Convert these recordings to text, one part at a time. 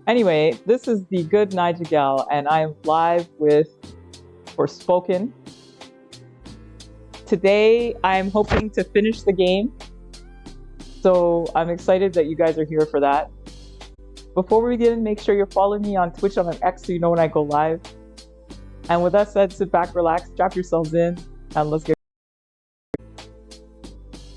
Anyway, this is the good Niger Gal, and I am live with Forspoken. Today, I'm hoping to finish the game, so I'm excited that you guys are here for that. Before we begin, make sure you're following me on Twitch on X so you know when I go live. And with that said, sit back, relax, strap yourselves in, and let's get.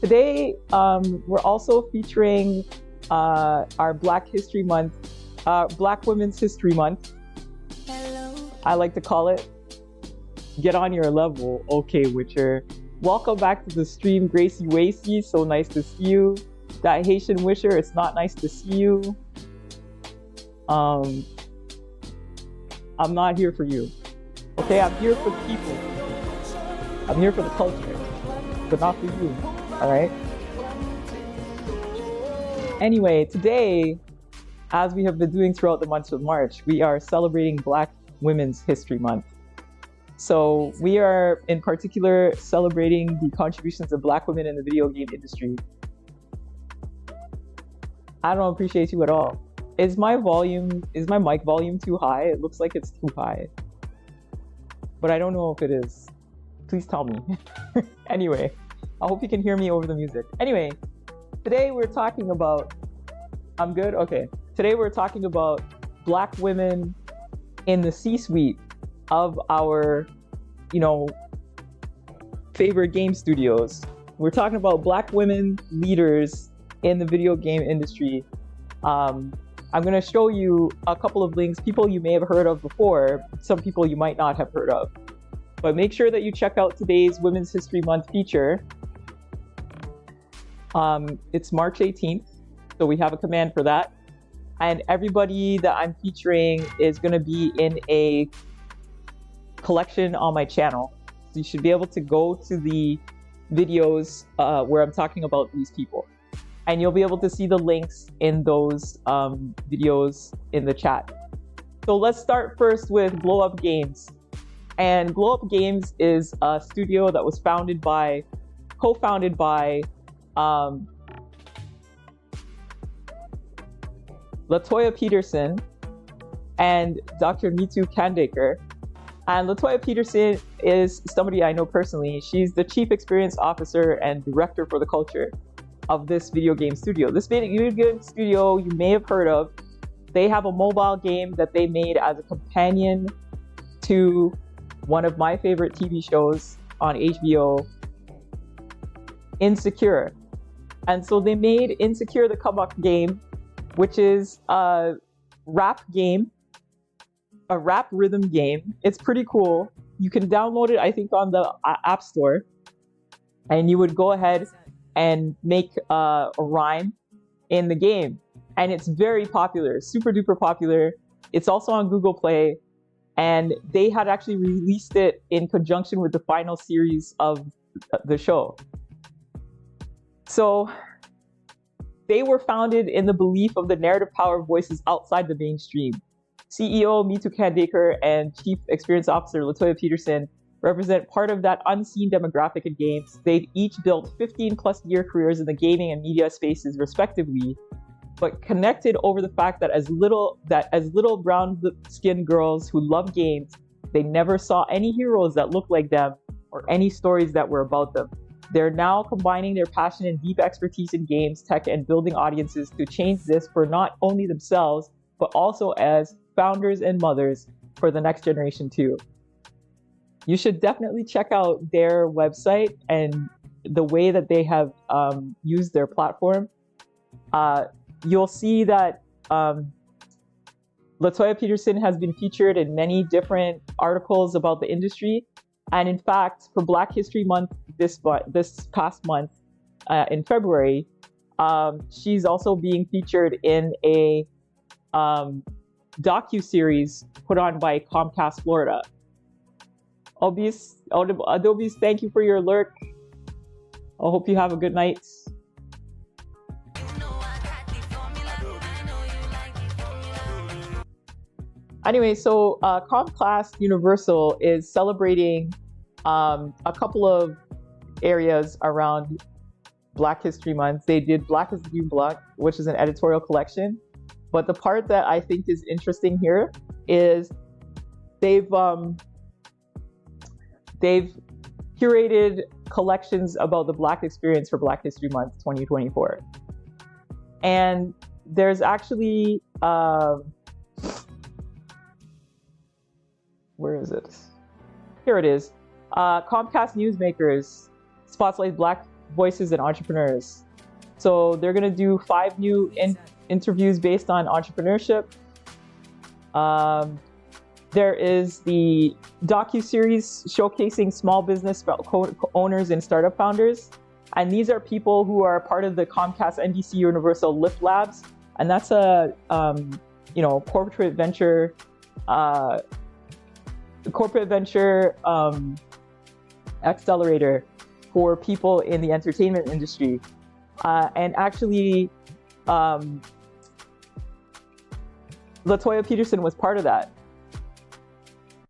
Today, we're also featuring our Black History Month, Black Women's History Month. I like to call it. Get on your level, okay, Witcher. Welcome back to the stream, Gracie Wacy. So nice to see you. That Haitian Wisher, it's not nice to see you. I'm not here for you. Okay, I'm here for the people. I'm here for the culture, but not for you. All right. Anyway, today, as we have been doing throughout the month of March, we are celebrating Black Women's History Month. So we are in particular celebrating the contributions of Black women in the video game industry. I don't appreciate you at all. Is my mic volume too high? It looks like it's too high, but I don't know if it is. Please tell me. Anyway, I hope you can hear me over the music. Anyway, today we're talking about, I'm good? Okay. Today we're talking about Black women in the C-suite of our, favorite game studios. We're talking about Black women leaders in the video game industry. I'm going to show you a couple of links, people you may have heard of before, some people you might not have heard of. But make sure that you check out today's Women's History Month feature. It's March 18th, so we have a command for that. And everybody that I'm featuring is going to be in a collection on my channel. So you should be able to go to the videos where I'm talking about these people. And you'll be able to see the links in those videos in the chat. So let's start first with Glow Up Games. And Glow Up Games is a studio that was co-founded by Latoya Peterson and Dr. Mitu Kandekar. And Latoya Peterson is somebody I know personally. She's the Chief Experience Officer and Director for the Culture of this video game studio. This video game studio you may have heard of. They have a mobile game that they made as a companion to one of my favorite TV shows on HBO, Insecure. And so they made Insecure the Come-Up game, which is a rap game, a rap rhythm game. It's pretty cool. You can download it, I think, on the App Store. And you would go ahead and make a rhyme in the game. And it's very popular, super duper popular. It's also on Google Play. And they had actually released it in conjunction with the final series of the show. So they were founded in the belief of the narrative power of voices outside the mainstream. CEO Mitu Kandekar and Chief Experience Officer Latoya Peterson represent part of that unseen demographic in games. They've each built 15-plus year careers in the gaming and media spaces, respectively, but connected over the fact that as little brown-skinned girls who love games, they never saw any heroes that looked like them or any stories that were about them. They're now combining their passion and deep expertise in games, tech, and building audiences to change this for not only themselves, but also as founders and mothers for the next generation too. You should definitely check out their website and the way that they have used their platform. You'll see that Latoya Peterson has been featured in many different articles about the industry. And in fact, for Black History Month this past month, in February, she's also being featured in a docu-series put on by Comcast Florida. Adobe's, thank you for your lurk. I hope you have a good night. Anyway, so Comcast Universal is celebrating a couple of areas around Black History Month. They did Black is the New Black, which is an editorial collection. But the part that I think is interesting here is they've curated collections about the Black experience for Black History Month 2024. And there's actually, where is it? Here it is. Comcast Newsmakers spotlight Black voices and entrepreneurs. So they're going to do 5 new interviews based on entrepreneurship. There is the docuseries showcasing small business owners and startup founders. And these are people who are part of the Comcast NBC Universal Lift Labs. And that's a, corporate venture accelerator for people in the entertainment industry. And actually, LaToya Peterson was part of that.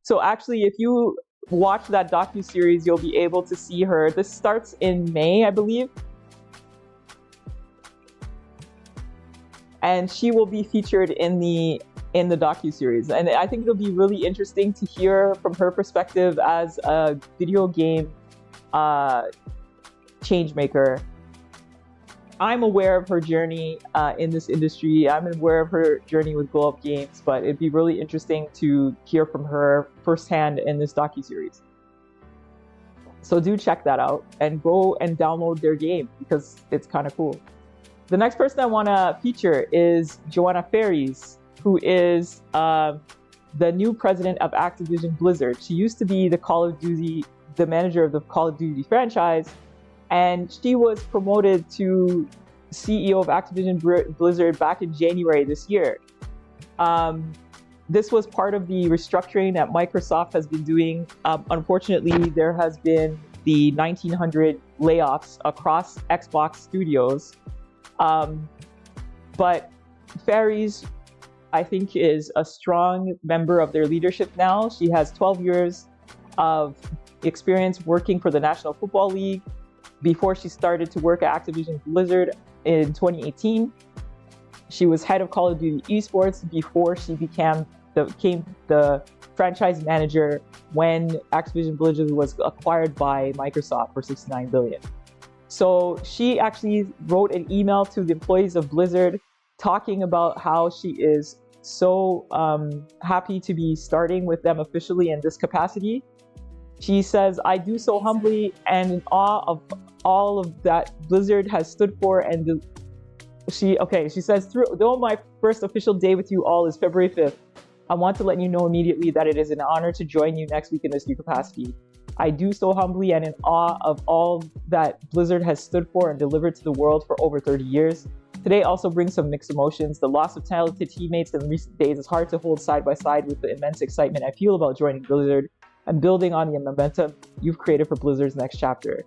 So actually, if you watch that docuseries, you'll be able to see her. This starts in May, I believe. And she will be featured in the docuseries. And I think it'll be really interesting to hear from her perspective as a video game change maker. I'm aware of her journey in this industry. I'm aware of her journey with Glow Up Games, but it'd be really interesting to hear from her firsthand in this docuseries. So do check that out and go and download their game because it's kind of cool. The next person I want to feature is Joanna Faries, who is the new president of Activision Blizzard. She used to be the manager of the Call of Duty franchise, and she was promoted to CEO of Activision Blizzard back in January this year. This was part of the restructuring that Microsoft has been doing. Unfortunately, there has been the 1,900 layoffs across Xbox studios. But Faries, I think, is a strong member of their leadership now. She has 12 years of experience working for the National Football League before she started to work at Activision Blizzard in 2018. She was head of Call of Duty Esports before she became the franchise manager when Activision Blizzard was acquired by Microsoft for $69 billion. So she actually wrote an email to the employees of Blizzard talking about how she is so happy to be starting with them officially in this capacity. She says, "I do so humbly and in awe of all of that Blizzard has stood for." And she says, "Though my first official day with you all is February 5th, I want to let you know immediately that it is an honor to join you next week in this new capacity. I do so humbly and in awe of all that Blizzard has stood for and delivered to the world for over 30 years. Today also brings some mixed emotions. The loss of talented teammates in recent days is hard to hold side by side with the immense excitement I feel about joining Blizzard and building on the momentum you've created for Blizzard's next chapter."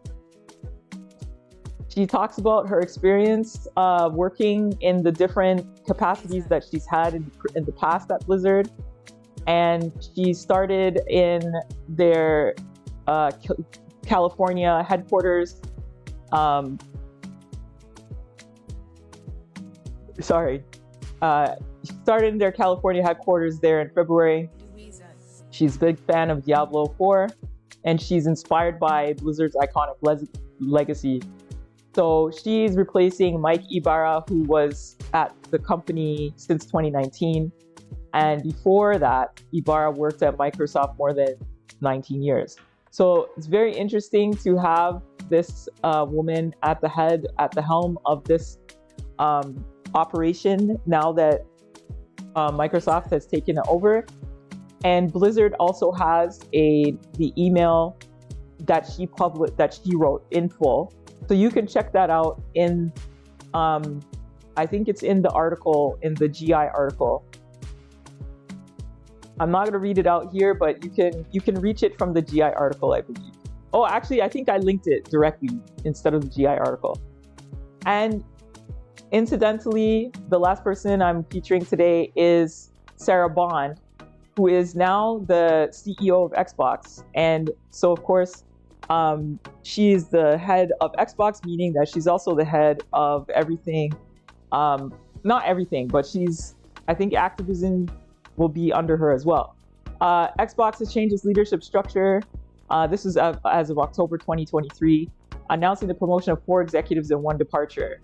She talks about her experience working in the different capacities that she's had in the past at Blizzard. And she started in their California headquarters. Started in their California headquarters there in February. She's a big fan of Diablo 4, and she's inspired by Blizzard's iconic legacy. So she's replacing Mike Ibarra, who was at the company since 2019. And before that, Ibarra worked at Microsoft more than 19 years. So it's very interesting to have this woman at the helm of this operation now that Microsoft has taken it over. And Blizzard also has the email that she wrote in full. So you can check that out in, I think it's in the article, in the GI article. I'm not going to read it out here, but you can reach it from the GI article, I believe. Oh, actually, I think I linked it directly instead of the GI article. And incidentally, the last person I'm featuring today is Sarah Bond, who is now the CEO of Xbox. And so, of course, she's the head of Xbox, meaning that she's also the head of everything. Not everything, but she's I think Activision will be under her as well. Xbox has changed its leadership structure. This is as of October 2023, announcing the promotion of 4 executives and 1 departure.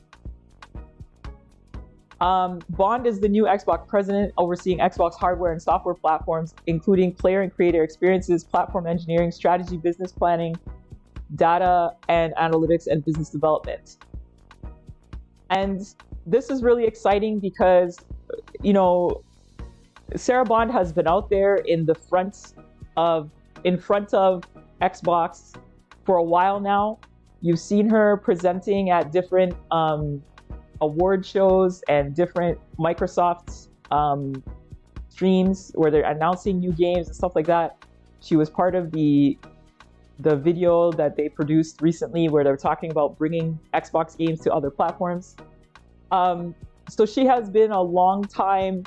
Bond is the new Xbox president, overseeing Xbox hardware and software platforms, including player and creator experiences, platform engineering, strategy, business planning, data and analytics, and business development. And this is really exciting because, Sarah Bond has been out there in front of Xbox for a while now. You've seen her presenting at different award shows and different Microsoft streams where they're announcing new games and stuff like that. She was part of the video that they produced recently where they're talking about bringing Xbox games to other platforms. So she has been a long time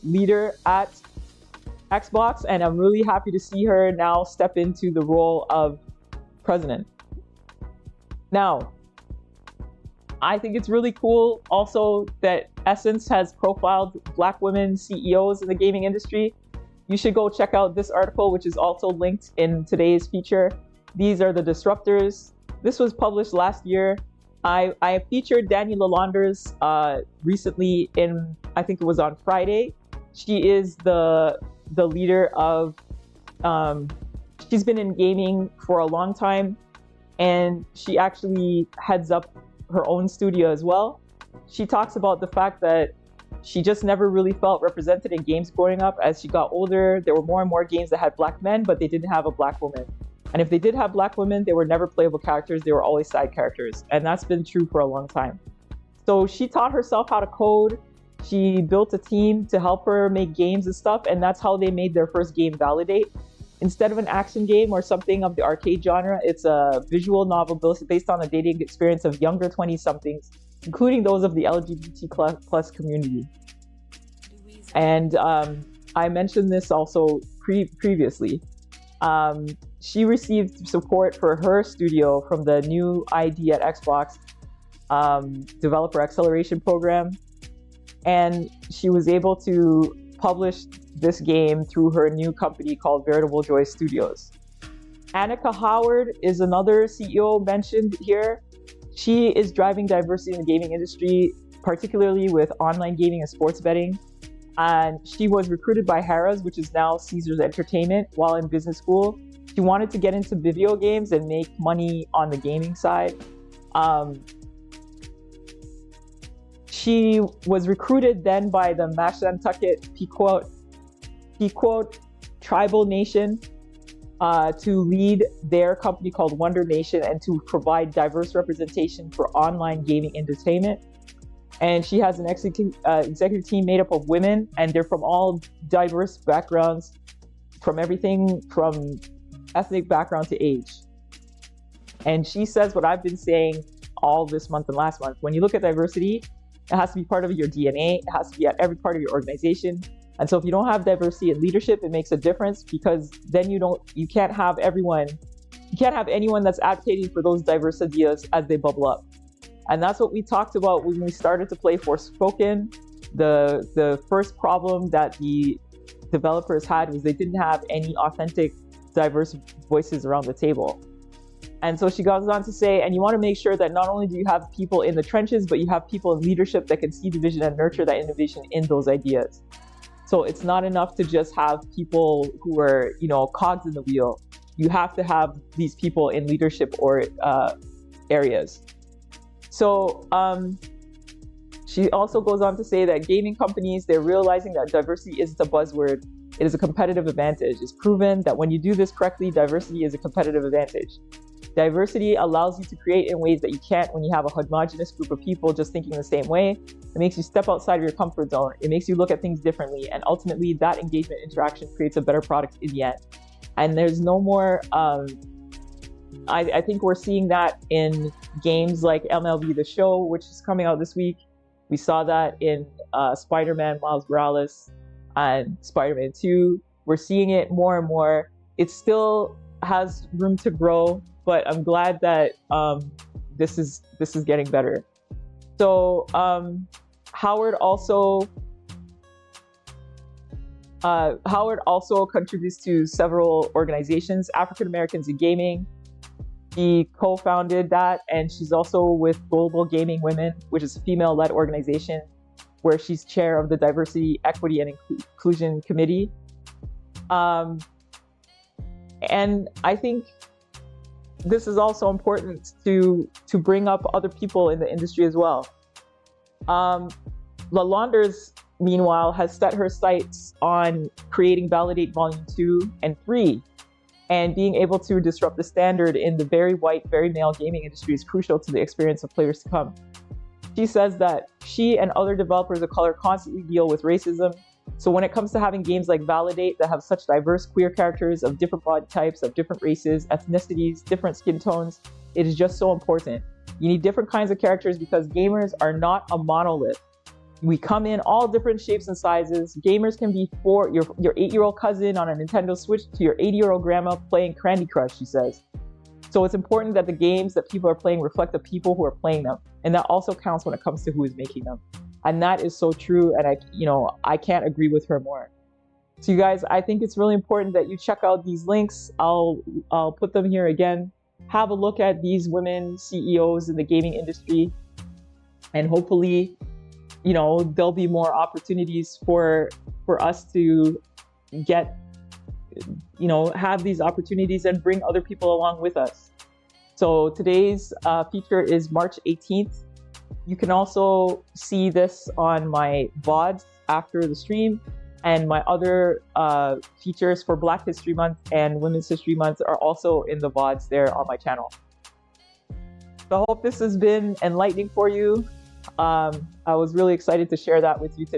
leader at Xbox, and I'm really happy to see her now step into the role of president. Now, I think it's really cool also that Essence has profiled Black women CEOs in the gaming industry. You should go check out this article, which is also linked in today's feature. These are the disruptors. This was published last year. I featured Dani Lalanders recently I think it was on Friday. She is the leader of, she's been in gaming for a long time, and she actually heads up her own studio as well. She talks about the fact that she just never really felt represented in games growing up. As she got older, there were more and more games that had Black men, but they didn't have a Black woman. And if they did have Black women, they were never playable characters. They were always side characters. And that's been true for a long time. So she taught herself how to code. She built a team to help her make games and stuff. And that's how they made their first game, Validate. Instead of an action game or something of the arcade genre, it's a visual novel based on the dating experience of younger 20-somethings, including those of the LGBT plus community. And I mentioned this also previously. She received support for her studio from the new ID at Xbox developer acceleration program. And she was able to publish this game through her new company called Veritable Joy Studios. Annika Howard is another CEO mentioned here. She is driving diversity in the gaming industry, particularly with online gaming and sports betting. And she was recruited by Harrah's, which is now Caesars Entertainment, while in business school. She wanted to get into video games and make money on the gaming side. She was recruited then by the Mashantucket Pequot Tribal Nation to lead their company called Wonder Nation and to provide diverse representation for online gaming entertainment. And she has an executive team made up of women, and they're from all diverse backgrounds, from everything from ethnic background to age. And she says what I've been saying all this month and last month. When you look at diversity, it has to be part of your DNA. It has to be at every part of your organization. And so if you don't have diversity in leadership, it makes a difference, because then you can't have anyone that's advocating for those diverse ideas as they bubble up. And that's what we talked about when we started to play Forspoken. The first problem that the developers had was they didn't have any authentic, diverse voices around the table. And so she goes on to say, and you want to make sure that not only do you have people in the trenches, but you have people in leadership that can see the vision and nurture that innovation in those ideas. So it's not enough to just have people who are, cogs in the wheel. You have to have these people in leadership or areas. So she also goes on to say that gaming companies, they're realizing that diversity isn't a buzzword. It is a competitive advantage. It's proven that when you do this correctly, diversity is a competitive advantage. Diversity allows you to create in ways that you can't when you have a homogenous group of people just thinking the same way. It makes you step outside of your comfort zone. It makes you look at things differently. And ultimately, that engagement interaction creates a better product in the end. And there's no more, I think we're seeing that in games like MLB The Show, which is coming out this week. We saw that in Spider-Man Miles Morales and Spider-Man 2. We're seeing it more and more. It still has room to grow, but I'm glad that this is getting better. So Howard also contributes to several organizations, African Americans in Gaming. She co-founded that, and she's also with Global Gaming Women, which is a female-led organization where she's chair of the Diversity, Equity, and Inclusion Committee. And I think this is also important to bring up other people in the industry as well. LaLondres, meanwhile, has set her sights on creating Validate Volume 2 and 3, and being able to disrupt the standard in the very white, very male gaming industry is crucial to the experience of players to come. She says that she and other developers of color constantly deal with racism. So when it comes to having games like Validate that have such diverse queer characters of different body types, of different races, ethnicities, different skin tones, it is just so important. You need different kinds of characters because gamers are not a monolith. We come in all different shapes and sizes. Gamers can be your 8-year-old cousin on a Nintendo Switch to your 80-year-old grandma playing Candy Crush, she says. So it's important that the games that people are playing reflect the people who are playing them. And that also counts when it comes to who is making them. And that is so true. And I can't agree with her more. So you guys, I think it's really important that you check out these links. I'll put them here again. Have a look at these women CEOs in the gaming industry. And hopefully, there'll be more opportunities for us to get, have these opportunities and bring other people along with us. So today's feature is March 18th. You can also see this on my VODs after the stream, and my other features for Black History Month and Women's History Month are also in the VODs there on my channel. So I hope this has been enlightening for you. I was really excited to share that with you today.